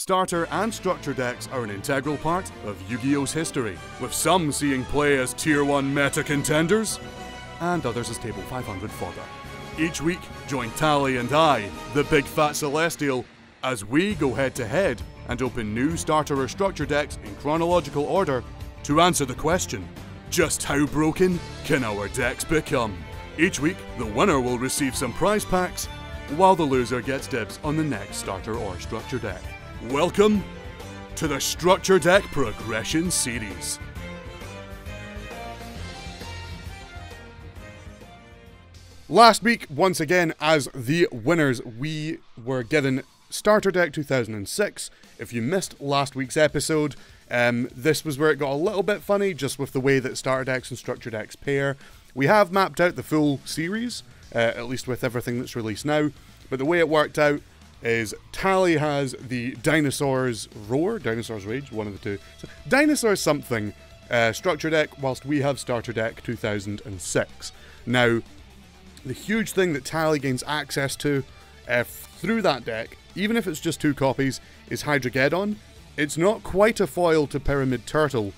Starter and structure decks are an integral part of Yu-Gi-Oh's history, with some seeing play as Tier 1 meta contenders, and others as Table 500 fodder. Each week, join Tally and I, the Big Fat Celestial, as we go head to head and open new starter or structure decks in chronological order to answer the question, just how broken can our decks become? Each week, the winner will receive some prize packs, while the loser gets dibs on the next starter or structure deck. Welcome to the Structure Deck Progression Series. Last week, once again, as the winners, we were given Starter Deck 2006. If you missed last week's episode, this was where it got a little bit funny, just with the way that starter decks and structure decks pair. We have mapped out the full series, at least with everything that's released now, but the way it worked out is Tally has the Dinosaurs Roar, Dinosaurs Rage, one of the two. So Dinosaurs something structure deck, whilst we have Starter Deck 2006. Now, the huge thing that Tally gains access to through that deck, even if it's just 2 copies, is Hydrogeddon. It's not quite a foil to Pyramid Turtle,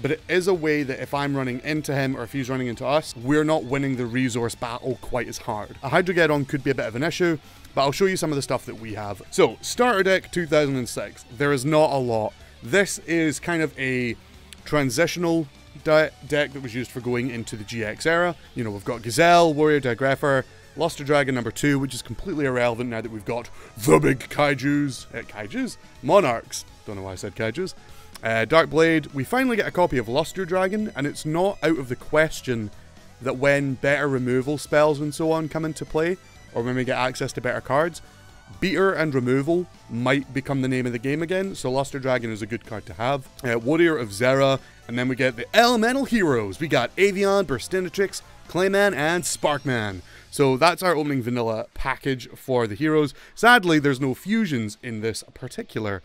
but it is a way that if I'm running into him or if he's running into us, we're not winning the resource battle quite as hard. A Hydrogeddon could be a bit of an issue, but I'll show you some of the stuff that we have. So, Starter Deck 2006. There is not a lot. This is kind of a transitional deck that was used for going into the GX era. You know, we've got Gazelle, Warrior Digrapher, Luster Dragon number 2, which is completely irrelevant now that we've got the big kaijus. Kaijus? Monarchs. Don't know why I said kaijus. Dark Blade. We finally get a copy of Luster Dragon, and it's not out of the question that when better removal spells and so on come into play, or when we get access to better cards, Beater and Removal might become the name of the game again, so Luster Dragon is a good card to have. Warrior of Zera, and then we get the Elemental Heroes. We got Avian, Burstinatrix, Clayman, and Sparkman. So that's our opening vanilla package for the heroes. Sadly, there's no fusions in this particular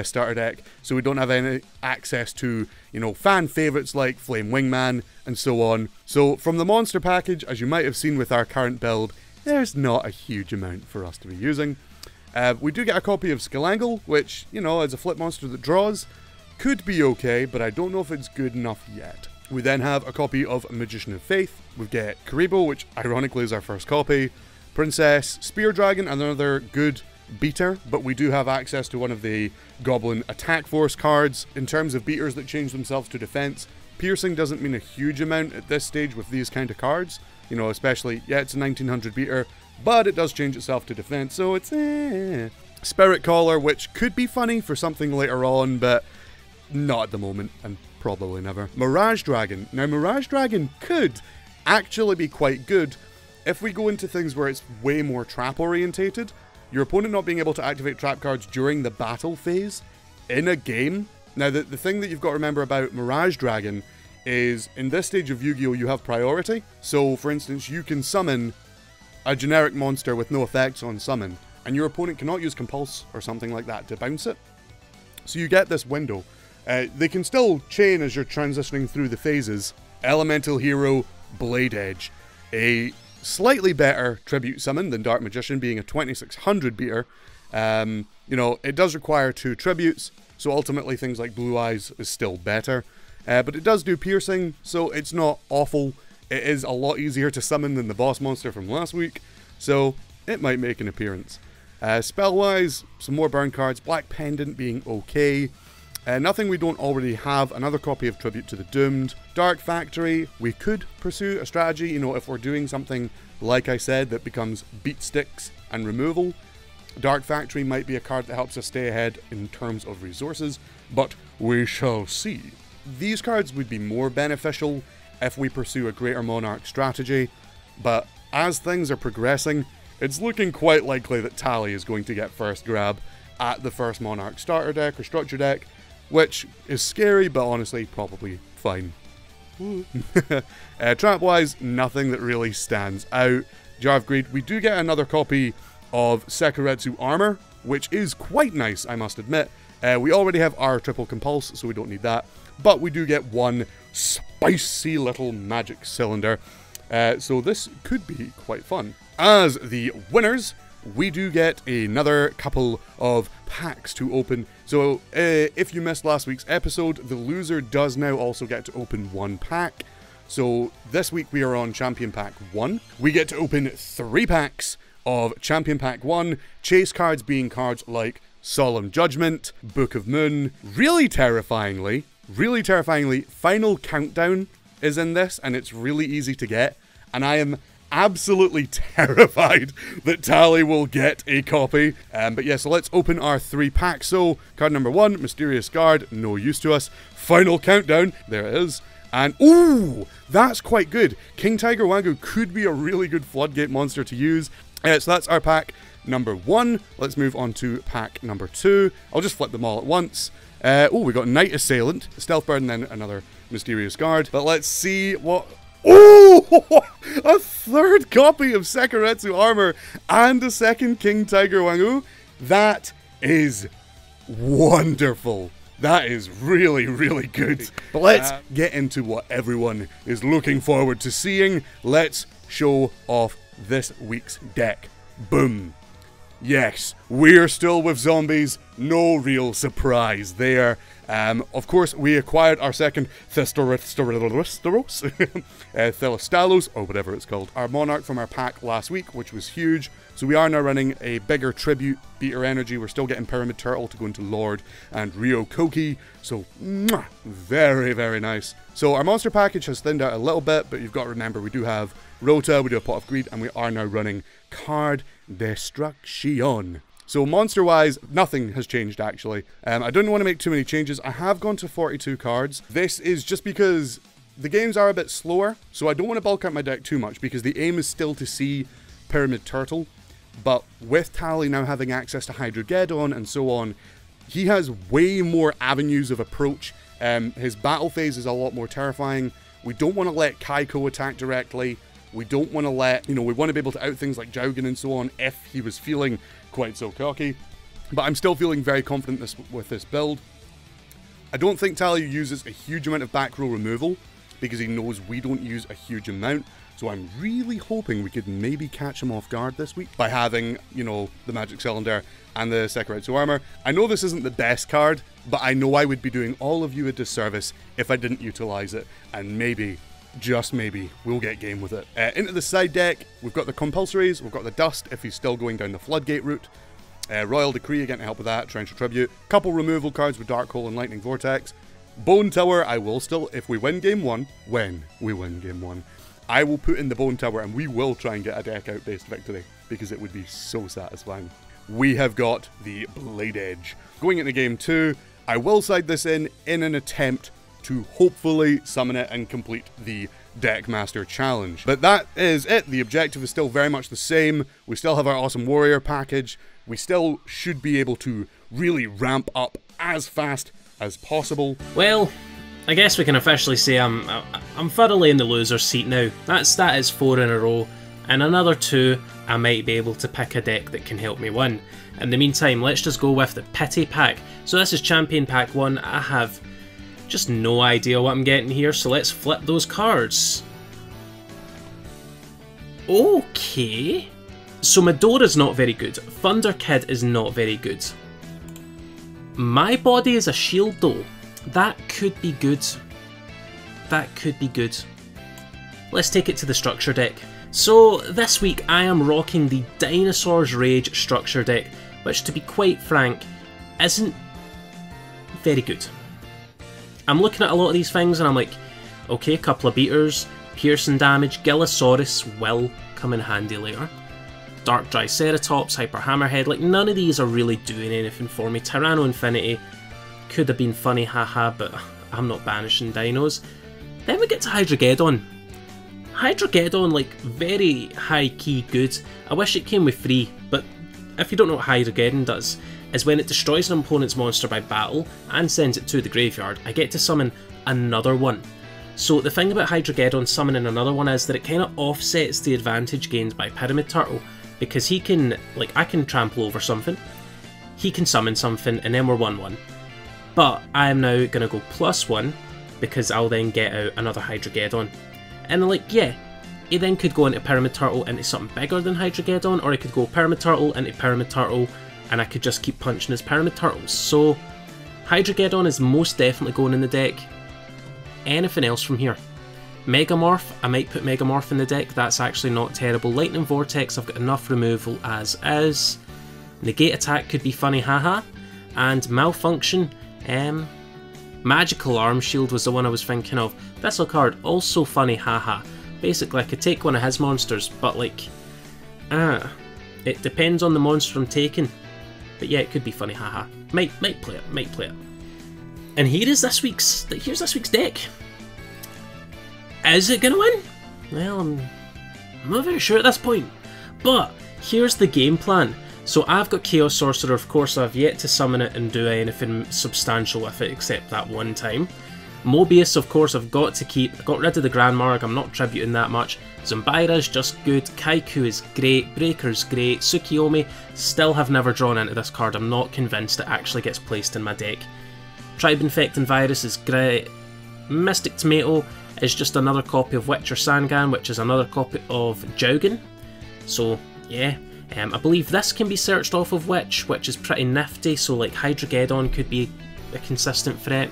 starter deck, so we don't have any access to, you know, fan favorites like Flame Wingman and so on. So from the monster package, as you might have seen with our current build, there's not a huge amount for us to be using. We do get a copy of Skalangle, which, you know, as a flip monster that draws, could be okay, but I don't know if it's good enough yet. We then have a copy of Magician of Faith. We get Karibo, which ironically is our first copy. Princess, Spear Dragon, another good beater, but we do have access to one of the Goblin Attack Force cards. In terms of beaters that change themselves to defense, Piercing doesn't mean a huge amount at this stage with these kind of cards. You know, especially, yeah, it's a 1900 beater, but it does change itself to defense, so it's Spirit Caller, which could be funny for something later on, but not at the moment, and probably never. Mirage Dragon. Now, Mirage Dragon could actually be quite good if we go into things where it's way more trap orientated. Your opponent not being able to activate trap cards during the battle phase in a game. Now, the thing that you've got to remember about Mirage Dragon is, in this stage of Yu-Gi-Oh! You have priority. So, for instance, you can summon a generic monster with no effects on summon, and your opponent cannot use Compulse or something like that to bounce it. So you get this window. They can still chain as you're transitioning through the phases. Elemental Hero, Blade Edge. A slightly better tribute summon than Dark Magician, being a 2600 beater. You know, it does require 2 tributes, so ultimately things like Blue Eyes is still better. But it does do piercing, so it's not awful. It is a lot easier to summon than the boss monster from last week, so it might make an appearance. Spell-wise, some more burn cards. Black Pendant being okay. Nothing we don't already have. Another copy of Tribute to the Doomed. Dark Factory. We could pursue a strategy, you know, if we're doing something, like I said, that becomes beat sticks and removal. Dark Factory might be a card that helps us stay ahead in terms of resources, but we shall see. These cards would be more beneficial if we pursue a Greater Monarch strategy, but as things are progressing, it's looking quite likely that Tally is going to get first grab at the first Monarch starter deck or structure deck, which is scary, but honestly, probably fine. Trap-wise, nothing that really stands out. Jar of Greed, we do get another copy of Sekuretsu Armor, which is quite nice, I must admit. We already have our triple Compulse, so we don't need that. But we do get one spicy little magic cylinder. So this could be quite fun. As the winners, we do get another couple of packs to open. So if you missed last week's episode, the loser does now also get to open one pack. So this week we are on Champion Pack 1. We get to open 3 packs of Champion Pack 1, chase cards being cards like Solemn Judgment, Book of Moon. Really terrifyingly, Final Countdown is in this, and it's really easy to get, and I am absolutely terrified that Tally will get a copy. But yeah, so let's open our 3 packs. So, card number 1, Mysterious Guard, no use to us. Final Countdown, there it is. And, ooh, that's quite good. King Tiger Wagyu could be a really good floodgate monster to use. So that's our pack number 1. Let's move on to pack number 2. I'll just flip them all at once. Oh, we got Night Assailant, Stealth Bird, and then another Mysterious Guard. But let's see what... Oh! A 3rd copy of Sekiretsu Armor and a 2nd King Tiger Wagyu. That is wonderful. That is really, really good. But let's get into what everyone is looking forward to seeing. Let's show off this week's deck. Boom. Yes, we're still with zombies. No real surprise there. Of course, we acquired our 2nd Thelistalos, or whatever it's called, our Monarch from our pack last week, which was huge. So we are now running a bigger tribute beater energy. We're still getting Pyramid Turtle to go into Lord and Ryokoki. So, very, very nice. So our monster package has thinned out a little bit, but you've got to remember we do have Rota, we do have Pot of Greed, and we are now running Card Destruction. So monster-wise, nothing has changed actually. I don't want to make too many changes. I have gone to 42 cards. This is just because the games are a bit slower, so I don't want to bulk out my deck too much because the aim is still to see Pyramid Turtle. But with Tally now having access to Hydrogeddon and so on, he has way more avenues of approach. His battle phase is a lot more terrifying. We don't want to let Kaiko attack directly. We don't want to let, we want to be able to out things like Jaugen and so on if he was feeling quite so cocky. But I'm still feeling very confident with this build. I don't think Tally uses a huge amount of back row removal because he knows we don't use a huge amount. So I'm really hoping we could maybe catch him off guard this week by having, the Magic Cylinder and the Sekiretsu Armor. I know this isn't the best card, but I know I would be doing all of you a disservice if I didn't utilize it. And maybe, just maybe, we'll get game with it. Into the side deck, we've got the Compulsories, we've got the Dust if he's still going down the Floodgate route. Royal Decree again to help with that, Torrential Tribute. Couple removal cards with Dark Hole and Lightning Vortex. Bone Tower, I will still, if we win game 1, when we win game 1, I will put in the Bone Tower and we will try and get a deck out based victory because it would be so satisfying. We have got the Blade Edge. Going into game 2, I will side this in an attempt to hopefully summon it and complete the Deckmaster Challenge. But that is it. The objective is still very much the same. We still have our awesome Warrior package. We still should be able to really ramp up as fast as possible. Well, I guess we can officially say I'm thoroughly in the loser's seat now. That is 4 in a row. In another 2, I might be able to pick a deck that can help me win. In the meantime, let's just go with the Pity Pack. So this is Champion Pack 1. I have just no idea what I'm getting here, so let's flip those cards. Okay. So Medora's not very good. Thunder Kid is not very good. My Body is a shield though. That could be good. That could be good. Let's take it to the structure deck. So this week I am rocking the Dinosaur's Rage structure deck, which to be quite frank, isn't very good. I'm looking at a lot of these things and I'm like, okay, a couple of beaters, piercing damage, Gillosaurus will come in handy later. Dark Triceratops, Hyper Hammerhead, like none of these are really doing anything for me. Tyranno Infinity could have been funny, haha, but I'm not banishing dinos. Then we get to Hydrogeddon. Hydrogeddon, like, very high-key good. I wish it came with 3, but if you don't know what Hydrogeddon does, is when it destroys an opponent's monster by battle and sends it to the graveyard, I get to summon another one. So the thing about Hydrogeddon summoning another one is that it kind of offsets the advantage gained by Pyramid Turtle, because he can, like, I can trample over something, he can summon something, and then we're 1-1. But I am now going to go +1, because I'll then get out another Hydrogeddon. And I'm like, yeah, He then could go into Pyramid Turtle into something bigger than Hydrogeddon, or he could go Pyramid Turtle into Pyramid Turtle, and I could just keep punching his Pyramid Turtles. So Hydrogeddon is most definitely going in the deck. Anything else from here? Megamorph, I might put Megamorph in the deck, that's actually not terrible. Lightning Vortex, I've got enough removal as is. Negate Attack could be funny, haha. And Malfunction, Magical Arm Shield was the one I was thinking of. Thistle card, also funny, haha. Basically, I could take one of his monsters, but like, it depends on the monster I'm taking. But yeah, it could be funny, haha. Might play it. And here's this week's deck. Is it gonna win? Well, I'm not very sure at this point. But here's the game plan. So I've got Chaos Sorcerer, of course I've yet to summon it and do anything substantial with it except that one time. Mobius, of course, I've got to keep. I got rid of the Grand Marg, I'm not tributing that much. Zombyra's just good, Kaiku is great, Breaker's great, Tsukiyomi, still have never drawn into this card, I'm not convinced it actually gets placed in my deck. Tribe Infecting Virus is great, Mystic Tomato is just another copy of Witcher Sangan, which is another copy of Jaugen. So, yeah. I believe this can be searched off of which is pretty nifty, so like Hydrogeddon could be a consistent threat.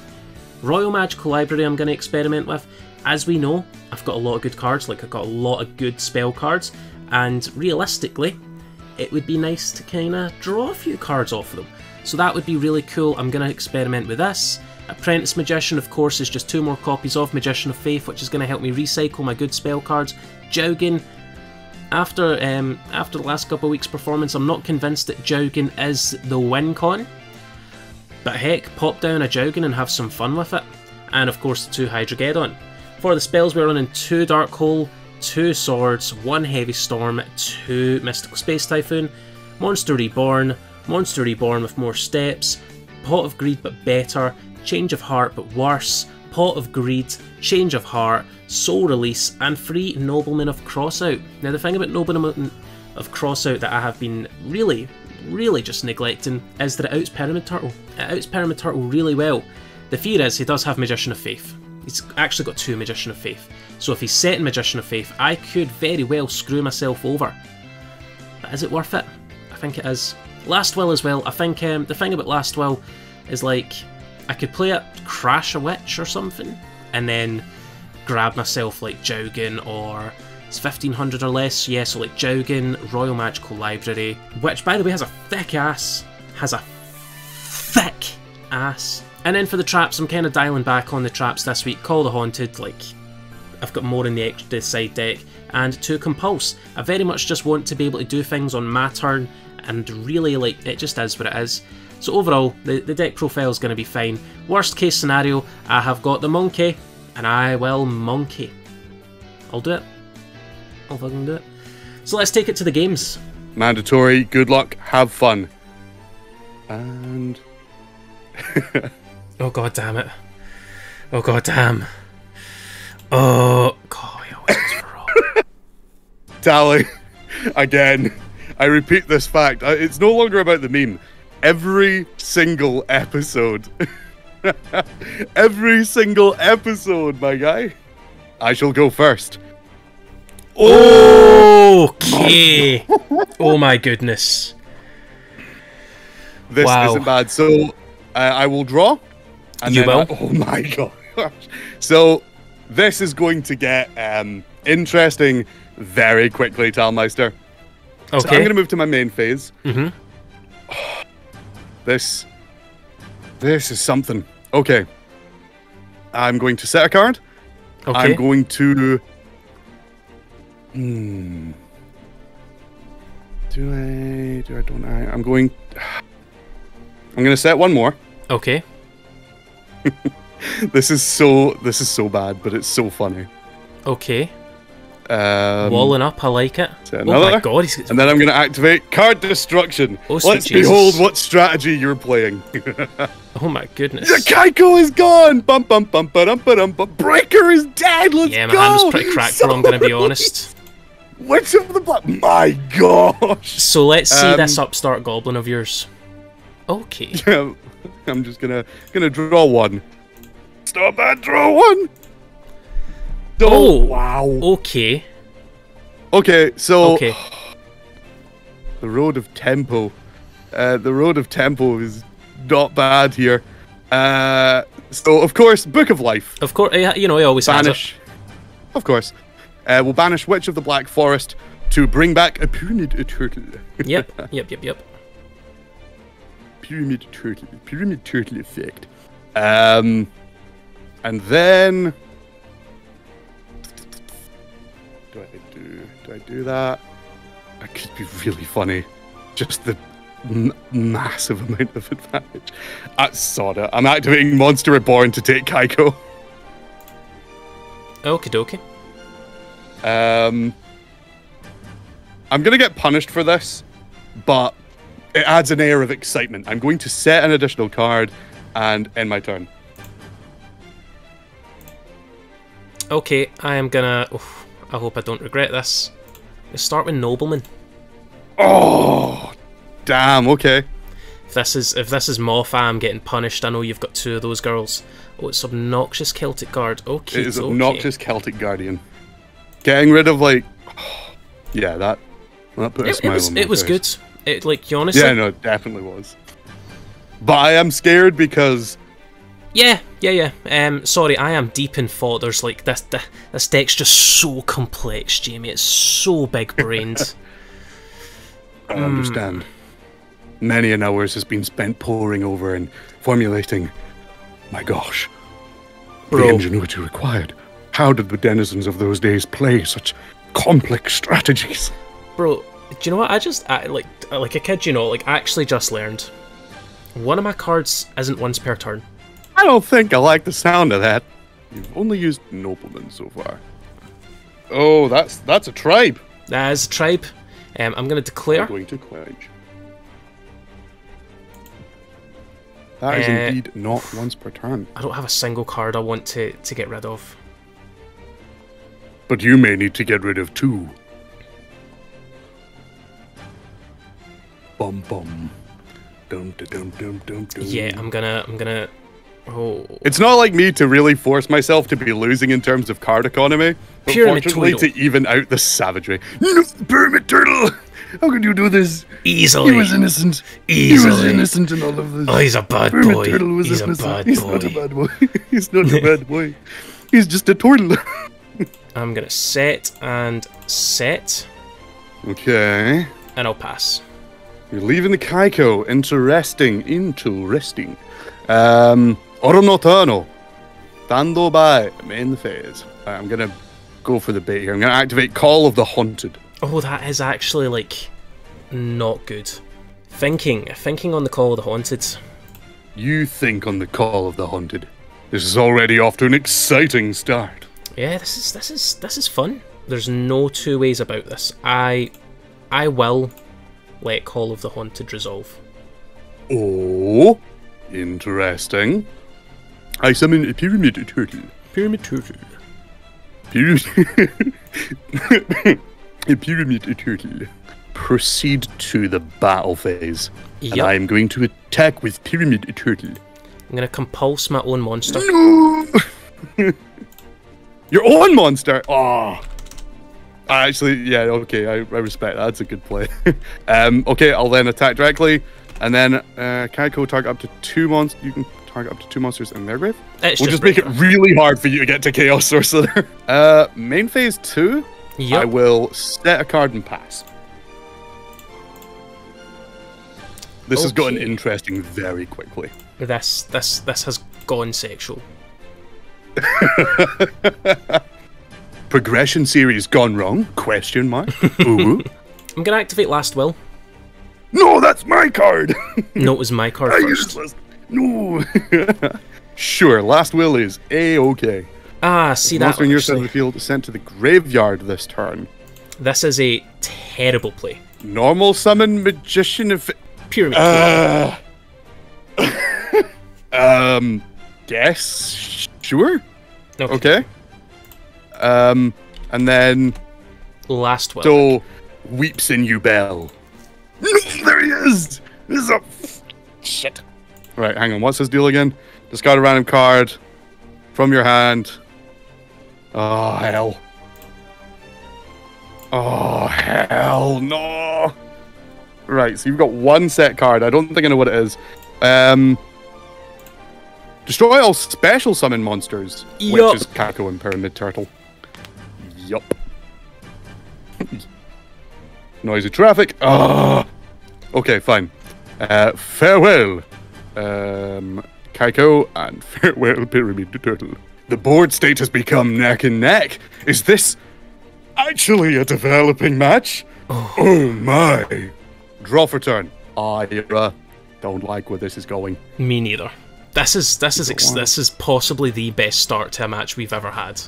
Royal Magical Library I'm going to experiment with. As we know, I've got a lot of good cards, like I've got a lot of good spell cards, and realistically, it would be nice to kind of draw a few cards off of them. So that would be really cool. I'm going to experiment with this. Apprentice Magician, of course, is just 2 more copies of Magician of Faith, which is going to help me recycle my good spell cards. Jaugen, after the last couple of weeks' performance, I'm not convinced that Jaugen is the win con. But heck, pop down a Jaugen and have some fun with it. And of course, the 2 Hydrogeddon. For the spells, we're running 2 Dark Hole, 2 Swords, 1 Heavy Storm, 2 Mystical Space Typhoon, Monster Reborn with more steps, Pot of Greed but better, Change of Heart but worse, Pot of Greed, Change of Heart, Soul Release, and 3 Noblemen of Crossout. Now the thing about Noblemen of Crossout that I have been really just neglecting is that it outs Pyramid Turtle. It outs Pyramid Turtle really well. The fear is he does have Magician of Faith. He's actually got 2 Magician of Faith. So if he's set in Magician of Faith, I could very well screw myself over. But is it worth it? I think it is. Last Will as well. I think the thing about Last Will is like, I could play it, crash a witch or something, and then grab myself like Jaugen, or it's 1500 or less, yeah, so like Jaugen, Royal Magical Library, which by the way has a thick ass. And then for the traps, I'm kind of dialing back on the traps this week. Call the Haunted, like, I've got more in the extra side deck, and 2 Compulse. I very much just want to be able to do things on my turn, and really, like, it just is what it is. So overall, the deck profile is going to be fine. Worst case scenario, I have got the Monkey, and I will Monkey. I'll do it. I'll fucking do it. So let's take it to the games. Mandatory, good luck, have fun. And... oh god damn it. Oh god damn. Oh god, he always goes for roll. Tally, again, I repeat this fact, it's no longer about the meme. Every single episode, my guy, I shall go first. Okay. Oh my goodness. This isn't bad. So I will draw. And you will? Oh my gosh. So this is going to get interesting very quickly, Talmeister. Okay. So I'm going to move to my main phase. Mm-hmm. This is something. Okay. I'm going to set a card. Okay. I'm going to... Don't I? I'm going to set one more. Okay. This is so bad, but it's so funny. Okay. Walling up, I like it. Oh my god, and then I'm going to activate card destruction. Oh, let's Jesus. behold what strategy you're playing. Oh my goodness. The Kaiko is gone! Bum bum bum ba-dum ba-dum, but Breaker is dead! Let's go! Yeah, my hand was pretty cracked, I'm going to be honest. Witch of the Black... My gosh! So let's see this upstart goblin of yours. Okay. I'm just gonna draw one. Stop that, draw one! Oh, wow. Okay. Okay, so Okay. the road of tempo. The road of tempo is not bad here. So of course, Book of Life. Of course, you know, he always has it. Banish. Of course. We'll banish Witch of the Black Forest to bring back a pyramid turtle. Yep. Pyramid turtle effect. And then do I do that? That could be really funny. Just the massive amount of advantage. Sod it. I'm activating Monster Reborn to take Kaiko. Okie dokie. I'm gonna get punished for this, but it adds an air of excitement. I'm going to set an additional card and end my turn. Okay, I am gonna... Oof, I hope I don't regret this. Let's start with Nobleman. Oh, damn, okay. If this is Mofa, I'm getting punished. I know you've got two of those girls. Oh, it's Obnoxious Celtic Guard. Okay, it is Obnoxious Celtic Guardian. Getting rid of, like... yeah, that put a smile on my It was face. good. It, like, honestly... Yeah, no, it definitely was. But I am scared because... Yeah. Sorry, I am deep in thought. There's like this deck's just so complex, Jamie. It's so big-brained. I understand. Many an hours has been spent poring over and formulating. My gosh, the ingenuity required. How did the denizens of those days play such complex strategies? Bro, do you know what? I like a kid, you know, like I actually just learned. One of my cards isn't once per turn. I don't think I like the sound of that. You've only used Nobleman so far. Oh, that's a tribe. That is a tribe. I'm going to declare. I'm going to quench. That is indeed not once per turn. I don't have a single card I want to get rid of. But you may need to get rid of two. Bum bum. Dum dum dum dum dum. Yeah, I'm gonna. Oh. It's not like me to really force myself to be losing in terms of card economy. But fortunately, to even out the savagery. No, Pyramid Turtle! How could you do this? Easily. He was innocent. Easily. He was innocent in all of this. Oh, he's a bad Pyramid boy. Turtle was He's a innocent. bad He's boy. not a bad boy. He's not a bad boy. He's just a turtle. I'm gonna set and set. Okay. And I'll pass. You're leaving the Kaiko. Interesting. Oro no Turno. Stando by. Main phase. Right, I'm gonna go for the bait here. I'm gonna activate Call of the Haunted. Oh, that is actually, like, not good. Thinking on the Call of the Haunted. You think on the Call of the Haunted. This is already off to an exciting start. Yeah, this is fun. There's no two ways about this. I will let Call of the Haunted resolve. Oh, interesting. I summon a Pyramid Turtle. Pyramid Turtle. A Pyramid Turtle. Proceed to the battle phase. Yep. And I am going to attack with Pyramid Turtle. I'm going to compulse my own monster. No! Your own monster? Oh. Actually, yeah, okay, I respect that. That's a good play. Okay, I'll then attack directly. And then Kaiko target up to 2 monsters. You can target up to 2 monsters in their grave. We'll just make it really hard for you to get to Chaos Sorcerer. Main phase 2. Yep. I will set a card and pass. This has gotten interesting very quickly. This has gone sexual. Progression series gone wrong? Question mark. Ooh. I'm gonna activate Last Will. No, that's my card. No, it was my card first. No. Sure, Last Will is A-okay. Ah, see that. Monster on your side of the field is sent to the graveyard this turn. This is a terrible play. Normal summon Magician of Pyramid. Guess. Sure. Okay. And then Last Will. So weeps in you bell. No, there he is. This is a shit. Right, hang on. What's his deal again? Discard a random card from your hand. Oh hell. Oh, hell no. Right, so you've got one set card. I don't think I know what it is. Destroy all special summon monsters, Yup. which is Kako and Pyramid Turtle. Yup. Noisy traffic. Ah. Okay, fine. Farewell, Kaiko, and farewell, Pyramid Turtle. The board state has become neck and neck. Is this actually a developing match? Oh my. Draw for turn. Don't like where this is going. Me neither. This is possibly the best start to a match we've ever had.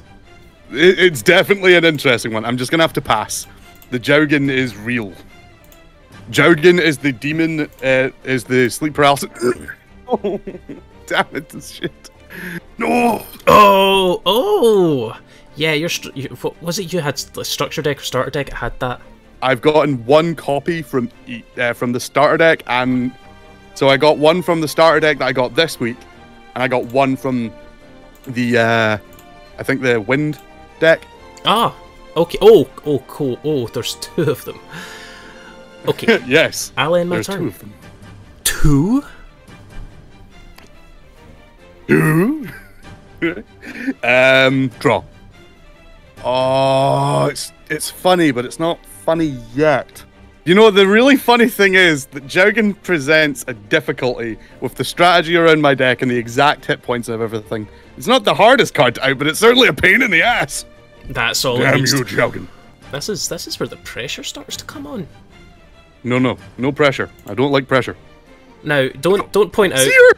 It's definitely an interesting one. I'm just gonna have to pass. The Jougin is real. Jougin is the demon, is the sleep paralysis. Oh, damn it, this shit. No! Oh! Yeah, what was it you had? The structure deck or starter deck? It had that. I've gotten one copy from the starter deck, and so I got one from the starter deck that I got this week, and I got one from the, I think the wind deck. Ah, okay. Oh, cool. Oh, there's two of them. Okay. Yes. I'll end my there's turn. Two of them. Two? Draw. Oh, it's funny, but it's not funny yet. You know, the really funny thing is that Jougin presents a difficulty with the strategy around my deck and the exact hit points of everything. It's not the hardest card to out, but it's certainly a pain in the ass. That's all. Damn you, Jougin. This is where the pressure starts to come on. No pressure. I don't like pressure. Now, don't point out. Seer!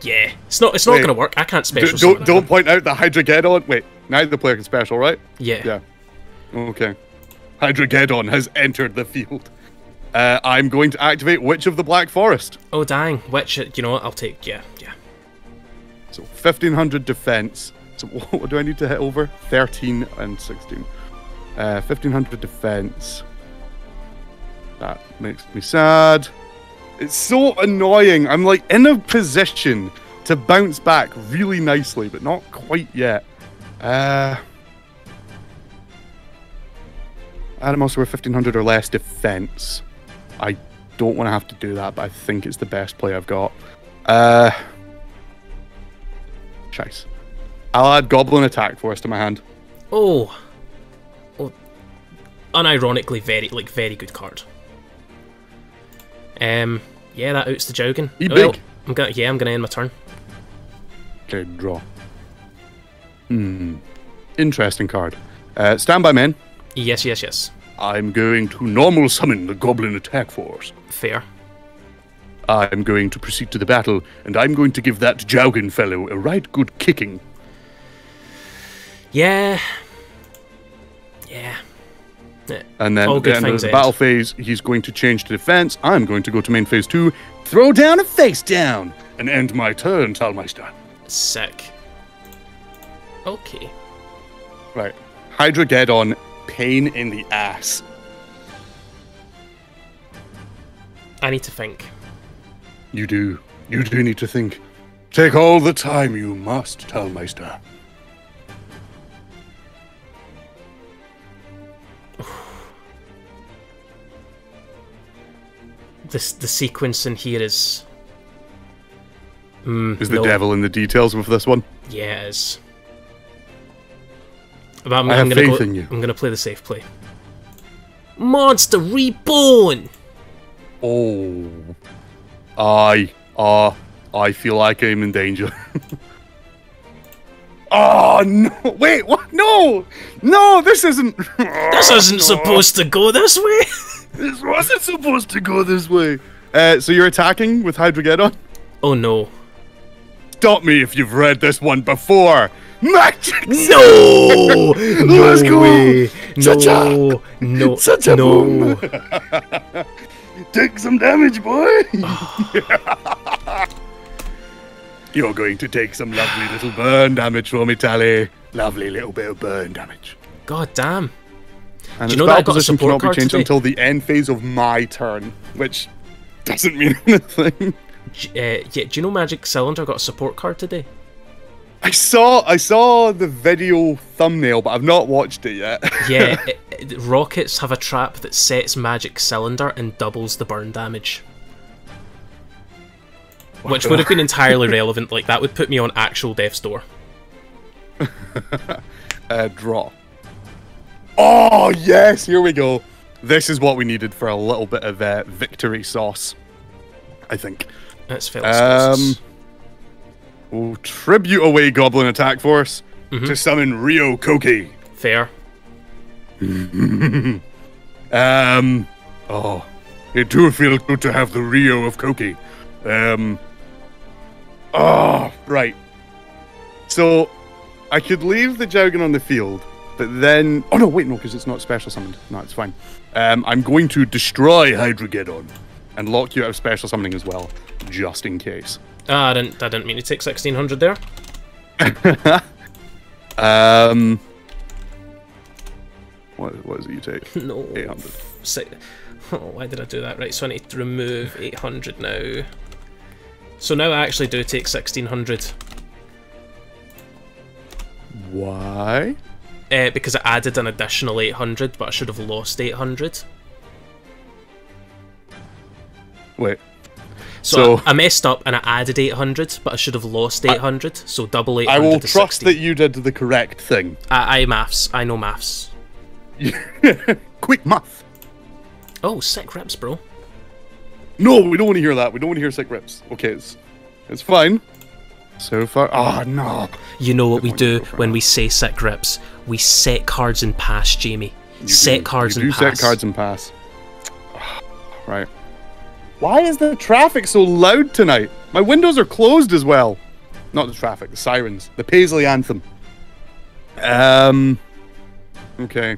Yeah, it's not gonna work. I can't special. Don't point out the Hydrageddon. Wait, neither player can special, right? Yeah. Okay. Hydrageddon has entered the field. I'm going to activate Witch of the Black Forest. Oh dang, Witch. You know what? I'll take. Yeah. So 1500 defense. So what do I need to hit over? 13 and 16. 1500 defense. That makes me sad. It's so annoying. I'm like in a position to bounce back really nicely, but not quite yet. Adam also with 1500 or less defense. I don't want to have to do that, but I think it's the best play I've got. Chase. I'll add Goblin Attack Force to my hand. Oh, unironically, very good card. Yeah, that outs the Jougin. Big. I'm gonna end my turn. Okay, draw. Interesting card. Standby men. Yes. I'm going to normal summon the Goblin Attack Force. Fair. I'm going to proceed to the battle, and I'm going to give that Jougin fellow a right good kicking. Yeah. And then at the end of the battle phase, he's going to change to defense. I'm going to go to main phase 2, throw down a face down, and end my turn, Talmeister. Sick. Okay. Right. Hydrageddon, pain in the ass. I need to think. You do. You do need to think. Take all the time you must, Talmeister. The sequence in here is... Is the devil in the details with this one? Yeah, it is. But I'm have gonna faith in you. I'm gonna play the safe play. Monster Reborn! Oh. I feel like I'm in danger. Oh, no. Wait, what? No! No, this isn't... This isn't supposed to go this way! This wasn't supposed to go this way. So you're attacking with Hydrageddon? Oh no. Stop me if you've read this one before. Magic! No! Let's go! Way. Cha-cha! No. Cha-cha No. boom. Take some damage, boy! You're going to take some lovely little burn damage from me, Tally. Lovely little bit of burn damage. God damn. And do its you know that I battle got a position support cannot card be changed today? until the end phase of my turn, which doesn't mean anything. Yeah, do you know Magic Cylinder got a support card today? I saw the video thumbnail, but I've not watched it yet. Yeah, Rockets have a trap that sets magic cylinder and doubles the burn damage. Which would have been entirely relevant. Like, that would put me on actual death's door. Draw. Oh, yes! Here we go. This is what we needed for a little bit of victory sauce, I think. That's fair. We'll tribute away Goblin Attack Force to summon Rio Koki. Fair. Oh, it do feel good to have the Rio of Koki. Oh, right. So, I could leave the Jowgen on the field, but then... Oh, no, wait, no, because it's not special summoned. No, it's fine. I'm going to destroy Hydrogeddon and lock you out of special summoning as well, just in case. I didn't mean to take 1600 there. What is it you take? No. 800. Oh, why did I do that? Right, so I need to remove 800 now. So now I actually do take 1600. Why? Because I added an additional 800, but I should have lost 800. Wait. So I messed up and I added 800, but I should have lost 800, so double 800 I will to trust 60. that you did the correct thing. I maths. I know maths. Quick math. Oh, sick rips, bro. No, we don't want to hear that. We don't want to hear sick rips. Okay, it's fine. So far. Oh, no. You know what we do when we say sick rips? We set cards and pass, Jamie. Set cards and pass. You do set cards and pass. Right. Why is the traffic so loud tonight? My windows are closed as well. Not the traffic, the sirens. The Paisley Anthem. Okay.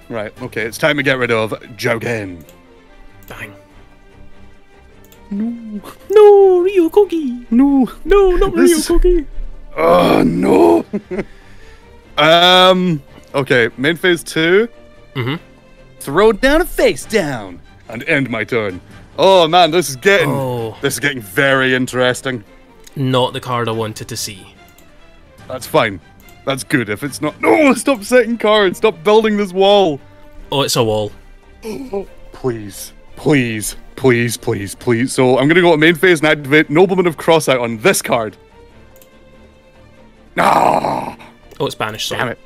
Right, okay, it's time to get rid of Jowgen. Bang. No. No, Rio Koki. No. No, not Rio Koki. Oh, no. Okay, main phase 2. Throw down a face down and end my turn. Oh man, this is getting very interesting. Not the card I wanted to see. That's fine. That's good. If it's not, no, stop setting cards. Stop building this wall. Oh, it's a wall. Please, please, please, please, please. So I'm gonna go to main phase and activate Nobleman of Crossout on this card. Ah! Oh, it's banished. Sorry. Damn it.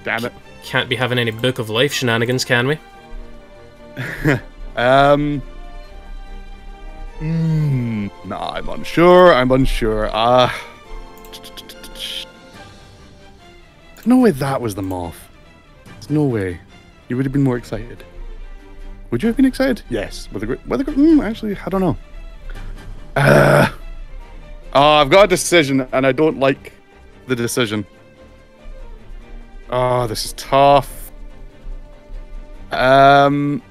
Damn it. Can't be having any Book of Life shenanigans, can we? Nah, I'm unsure. There's no way that was the moth. There's no way. You would have been more excited. Would you have been excited? Yes. Actually, I don't know. I've got a decision, and I don't like the decision. Oh, this is tough. Damned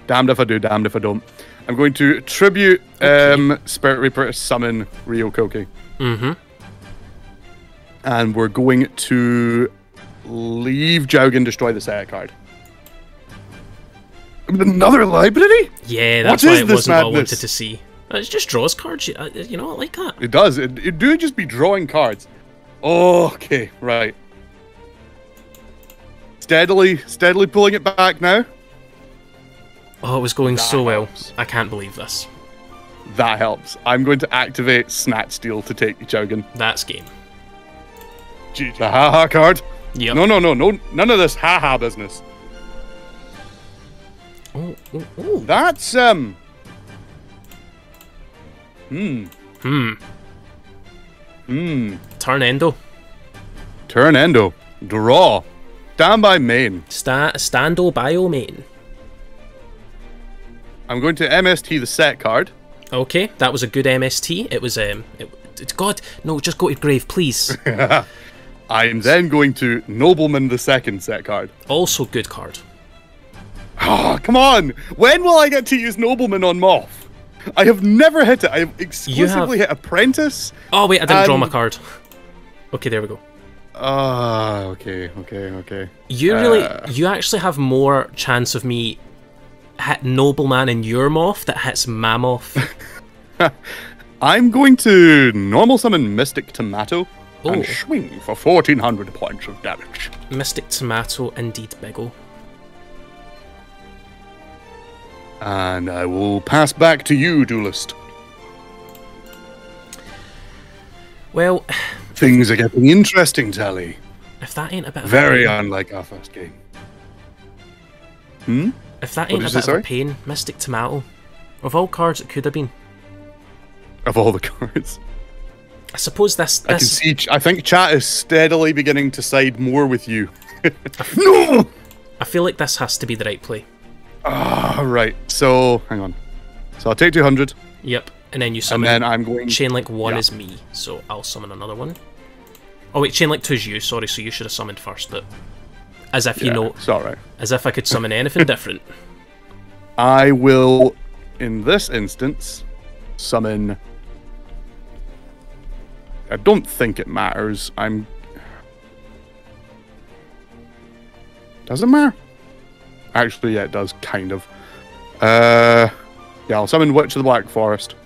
if I do, damned if I don't. I'm going to tribute Spirit Reaper to summon Rio Koki. And we're going to leave Jowgen destroy the set card. Another library? Yeah, that's why it wasn't what I wanted to see. It just draws cards. You know, I like that. It does. It do just be drawing cards. Okay, right. Steadily pulling it back now. Oh, it was going so well. I can't believe this. That helps. I'm going to activate Snatch Steal to take Jowgen. That's game. GG. The haha card? Yep. No, none of this haha business. Oh. That's, Turn endo. Turn endo. Draw. Stand by main. Stando bio main. I'm going to MST the set card. Okay, that was a good MST. It was God, no, just go to grave, please. I am then going to Nobleman the second set card. Also good card. Oh, come on! When will I get to use Nobleman on Moth? I have never hit it. I have exclusively hit Apprentice. Oh wait, I didn't draw my card. Okay, there we go. Okay. You actually have more chance of me hit Nobleman in your Moth that hits Mammoth. I'm going to normal summon Mystic Tomato. and swing for 1400 points of damage. Mystic Tomato, indeed, Biggle. And I will pass back to you, Duelist. Well, things are getting interesting, Tally. If that ain't a bit of very a pain, unlike our first game. If that ain't a bit of a pain, Mystic Tomato. Of all cards, it could have been. Of all the cards. I suppose this... I can see... I think chat is steadily beginning to side more with you. No! I feel like this has to be the right play. Ah, right. So, hang on. So I'll take 200. Yep. And then you summon... And then I'm going... Chain Link 1 is me, so I'll summon another one. Oh wait, Chain Link 2 is you, sorry, so you should have summoned first, but... As if you know... It's alright. As if I could summon anything different. I will, in this instance, summon... I don't think it matters. Does it matter? Actually, yeah, it does, kind of. Yeah, I'll summon Witch of the Black Forest.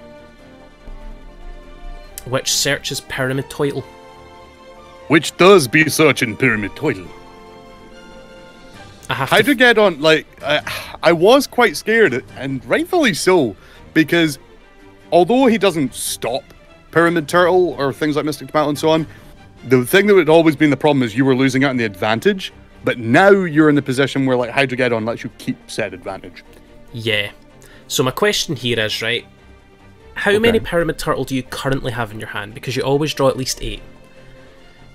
Which searches Pyramid Toitle. Which does be searching Pyramid Toitle. How to get on, like, I was quite scared, and rightfully so, because although he doesn't stop Pyramid Turtle or things like Mystic Tomato and so on, the thing that would always been the problem is you were losing out on the advantage, but now you're in the position where, like, Hydrogeddon lets you keep said advantage. Yeah. So my question here is, right, how many Pyramid Turtle do you currently have in your hand? Because you always draw at least 8.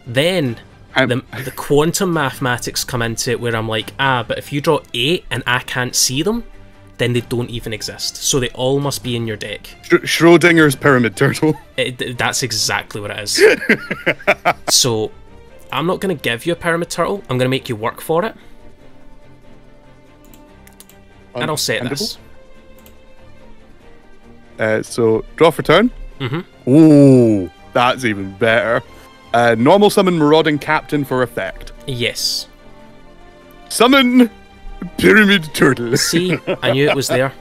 Then the quantum mathematics come into it where I'm like, but if you draw 8 and I can't see them, then they don't even exist. So they all must be in your deck. Schrodinger's Pyramid Turtle. That's exactly what it is. So I'm not going to give you a Pyramid Turtle. I'm going to make you work for it. And I'll set this. So, draw for turn. Mm-hmm. Ooh, that's even better. Normal summon Marauding Captain for effect. Yes. Summon Pyramid Turtle. See, I knew it was there.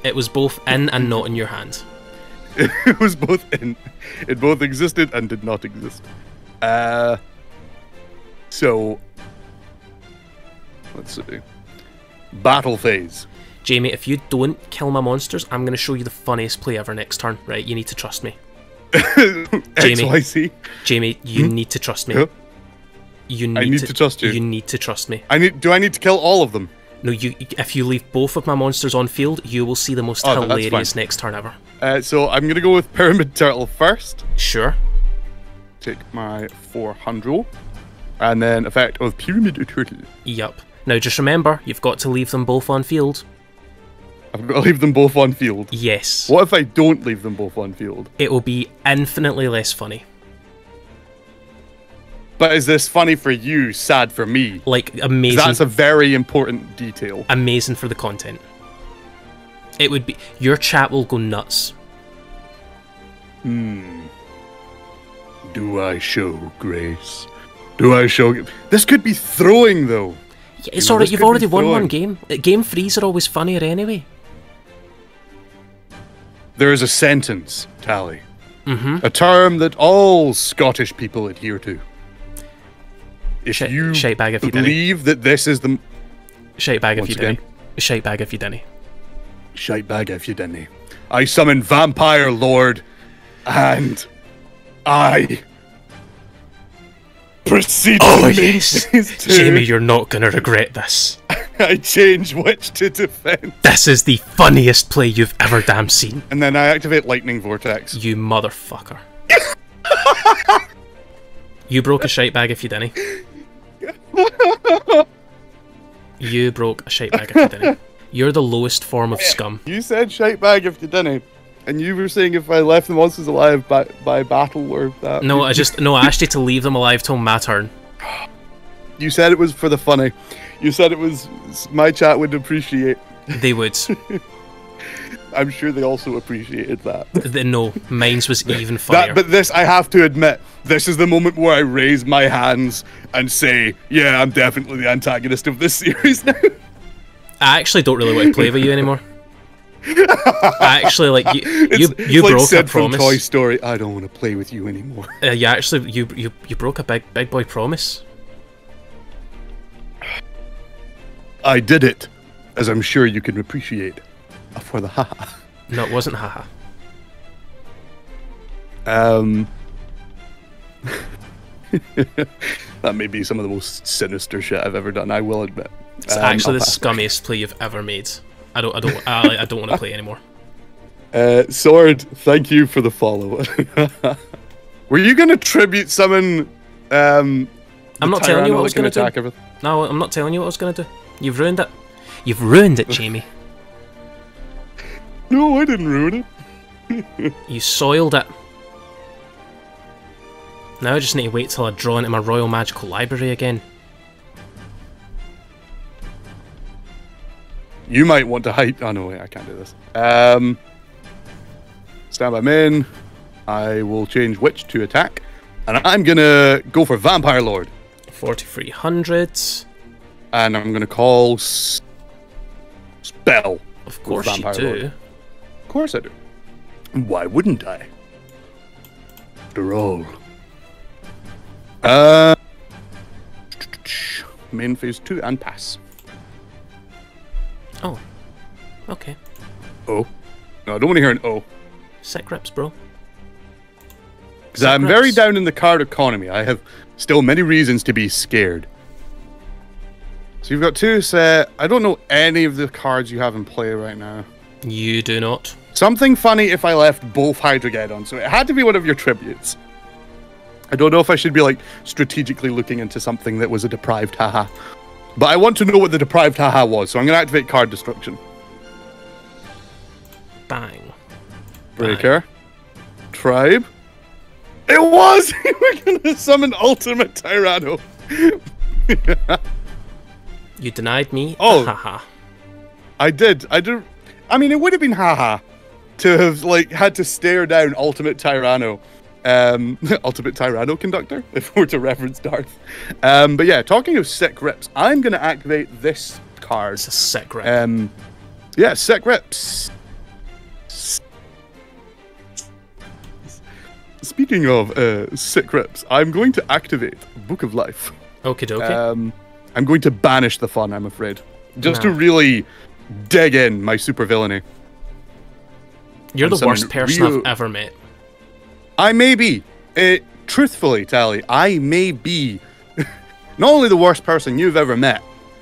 It was both in and not in your hand. It was both in. It both existed and did not exist. So, let's see. Battle phase. Jamie, if you don't kill my monsters, I'm going to show you the funniest play ever next turn. Right, you need to trust me. XYZ. Jamie, you need to trust me. Huh? I need to trust you. You need to trust me. Do I need to kill all of them? No, if you leave both of my monsters on field, you will see the most hilarious next turn ever. So I'm going to go with Pyramid Turtle first. Sure. Take my 400. And then effect of Pyramid Turtle. Yup. Now just remember, you've got to leave them both on field. I've got to leave them both on field? Yes. What if I don't leave them both on field? It will be infinitely less funny. But is this funny for you, sad for me? Like, amazing. That's a very important detail. Amazing for the content. It would be... Your chat will go nuts. Do I show grace? Do I show... This could be throwing, though. Yeah, it's alright, you've already won one game. Game 3s are always funnier anyway. There is a sentence, Tally. Mm-hmm. A term that all Scottish people adhere to. If you shite-bag if you believe that this is the... Shite-bag if you didn't. Shite-bag if you didn't. Shite-bag if you didn't. I summon Vampire Lord, and I proceed to yes! Jamie, you're not gonna regret this. I change Witch to defense. This is the funniest play you've ever damn seen. And then I activate Lightning Vortex. You motherfucker. You broke a shite-bag if you didn't. You broke a shite-bag if you didn't. You're the lowest form of scum. You said shite-bag if you didn't. And you were saying if I left the monsters alive by battle or that. No, I asked you to leave them alive till my turn. You said it was for the funny. You said it was my chat would appreciate. They would. I'm sure they also appreciated that. No, mine's was even funnier. But this, I have to admit, this is the moment where I raise my hands and say, yeah, I'm definitely the antagonist of this series now. I actually don't really want to play with you anymore. Actually, like you it's like broke Sid a from promise. Toy Story. I don't want to play with you anymore. You broke a big boy promise. I did it, as I'm sure you can appreciate. For the haha. No, it wasn't haha. That may be some of the most sinister shit I've ever done, I will admit. It's actually the scummiest play you've ever made. I don't want to play anymore. Sword, thank you for the follow. Were you going to tribute summon I'm not telling you what I was going to do. Everything? No, I'm not telling you what I was going to do. You've ruined it. You've ruined it, Jamie. No, I didn't ruin it. You soiled it. Now I just need to wait till I draw into my Royal Magical Library again. You might want to hype. Oh no, wait, I can't do this. Stand by main. I will change Witch to attack. And I'm gonna go for Vampire Lord. 4300. And I'm gonna call Spell. Of course you do. Lord. Of course I do. Why wouldn't I? After all. Main phase 2 and pass. Oh. Okay. Oh. No, I don't want to hear an oh. Sick rips, bro. Because I'm very down in the card economy. I have still many reasons to be scared. So you've got two set. I don't know any of the cards you have in play right now. You do not. Something funny if I left both Hydrogeddon, so it had to be one of your tributes. I don't know if I should be like strategically looking into something that was a deprived haha. But I want to know what the deprived haha was, so I'm going to activate card destruction. Bang. Breaker. Bang. Tribe. It was! We're going to summon Ultimate Tyranno. You denied me. Oh. Haha. I did. I mean, it would have been haha to have like had to stare down Ultimate Tyranno. Ultimate Tyranno Conductor, if we're to reference Darth. But yeah, talking of sick rips, I'm going to activate this card. It's a sick rip. Yeah, sick rips. Speaking of sick rips, I'm going to activate Book of Life. Okie dokie. I'm going to banish the fun, I'm afraid. Just to really dig in my super villainy. You're the worst person I've ever met. I may be. Truthfully, Tally, I may be not only the worst person you've ever met,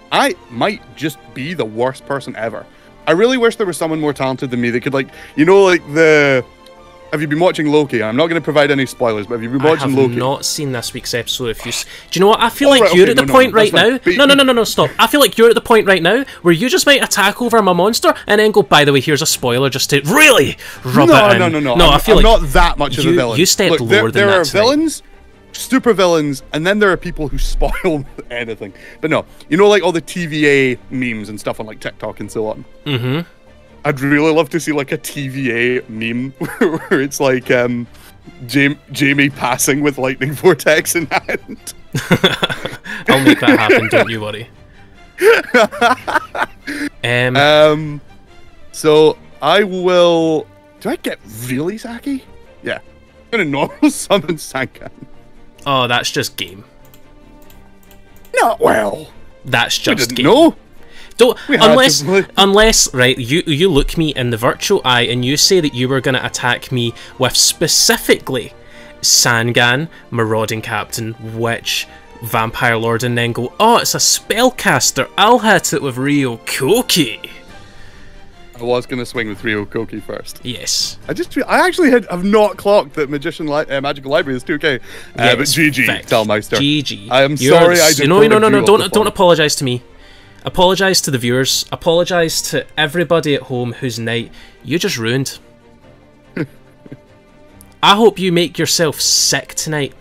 I might just be the worst person ever. I really wish there was someone more talented than me that could, like, you know, like the... Have you been watching Loki? I'm not going to provide any spoilers, but have you been watching Loki? I have not seen this week's episode. If you, do you know what? I feel like you're at the point right now. No, stop. I feel like you're at the point right now where you just might attack over my monster and then go, by the way, here's a spoiler just to really rub it in. No. I feel I'm like not that much of a villain. You stepped lower than that. There are villains, super villains, and then there are people who spoil anything. But no, you know, like all the TVA memes and stuff on like TikTok and so on. Mm-hmm. I'd really love to see like a TVA meme where it's like Jamie passing with lightning vortex in hand. I'll make that happen, don't you worry. So I will... Do I get really Saki? Yeah. I'm gonna normal summon Sankan. Oh, that's just game. Not well. That's just game. No. Don't unless right, you look me in the virtual eye and you say that you were going to attack me with specifically Sangan, Marauding Captain, Witch, Vampire Lord, and then go, oh, it's a spellcaster, I'll hit it with Ryo Koki. I was going to swing with Ryo Koki first. Yes. I actually have not clocked that Magical Library is 2k. But GG, Talmeister. GG. I am sorry I did. No, don't apologise to me. Apologise to the viewers. Apologise to everybody at home whose night you just ruined. I hope you make yourself sick tonight.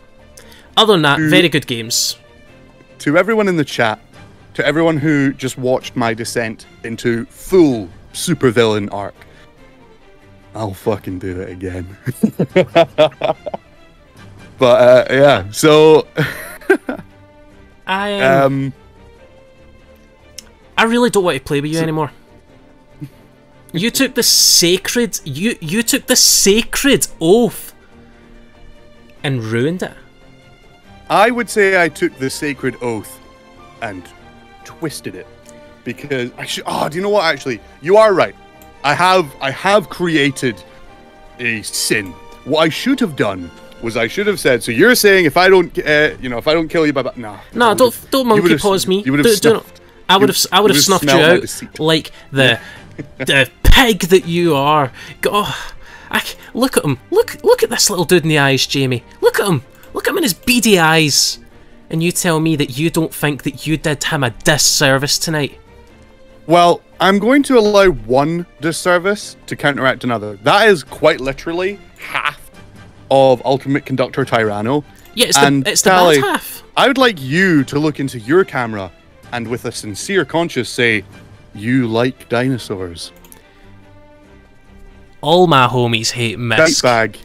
Other than that, very good games. To everyone in the chat, to everyone who just watched my descent into full supervillain arc, I'll fucking do it again. But yeah, so I really don't want to play with you anymore. You took the sacred... You took the sacred oath and ruined it. I would say I took the sacred oath and twisted it. Because... do you know what, actually? You are right. I have created a sin. What I should have done was I should have said, so you're saying if I don't, if I don't kill you by... Nah. No, don't monkey pause me. You would have snuffed. I would have snuffed you out like the pig that you are. Look at him. Look at this little dude in the eyes, Jamie. Look at him. Look at him in his beady eyes. And you tell me that you don't think that you did him a disservice tonight. Well, I'm going to allow one disservice to counteract another. That is quite literally half of Ultimate Conductor Tyranno. Yeah, it's the bad half. I would like you to look into your camera and with a sincere conscience say, you like dinosaurs. All my homies hate Misk. Bag,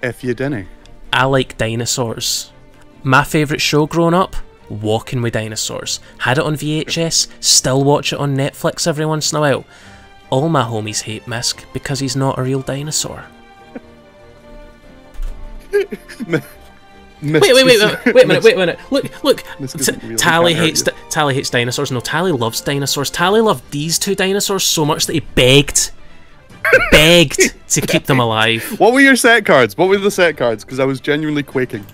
if you didn't. I like dinosaurs. My favourite show growing up, Walking with Dinosaurs. Had it on VHS, still watch it on Netflix every once in a while. All my homies hate Misk because he's not a real dinosaur. Wait a minute. Look. Tally hates dinosaurs. No, Tally loves dinosaurs. Tally loved these two dinosaurs so much that he begged to keep them alive. What were your set cards? What were the set cards? Because I was genuinely quaking.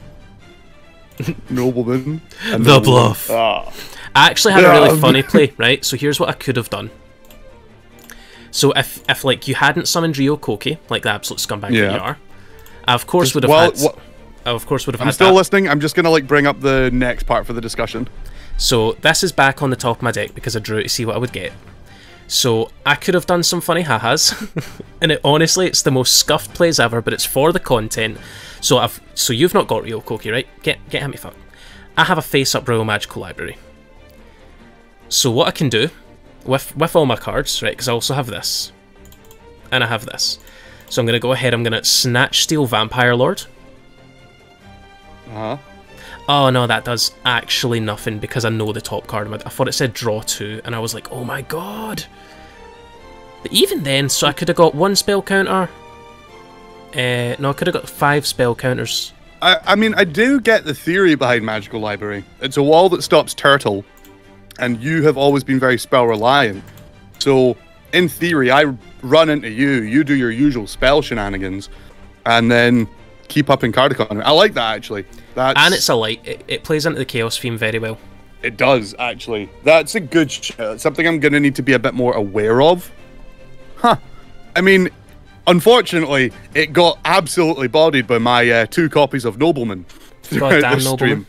Nobleman. And the bluff. I actually had a really funny play, right? So here's what I could have done. So if like you hadn't summoned Ryo Koki, like the absolute scumbag that you are, I of course would have had. I'm still listening. I'm just gonna like bring up the next part for the discussion. So this is back on the top of my deck because I drew it to see what I would get. So I could have done some funny ha-has, and honestly, it's the most scuffed plays ever, but it's for the content. So you've not got Ryo Koki, right? Get him me fuck. I have a face-up Royal Magical Library. So what I can do with all my cards, right? Because I also have this, and I have this. So I'm gonna go ahead. I'm gonna Snatch Steal Vampire Lord. Oh no, that does actually nothing because I know the top card. I thought it said draw 2, and I was like, oh my god. But even then, so I could have got 1 spell counter. No, I could have got 5 spell counters. I mean, I do get the theory behind Magical Library. It's a wall that stops Turtle, and you have always been very spell reliant. So, in theory, I run into you do your usual spell shenanigans, and then keep up in card economy. I like that, actually. And it's a light. It plays into the Chaos theme very well. It does, actually. That's a good something I'm going to need to be a bit more aware of. I mean, unfortunately, it got absolutely bodied by my 2 copies of Nobleman throughout this stream.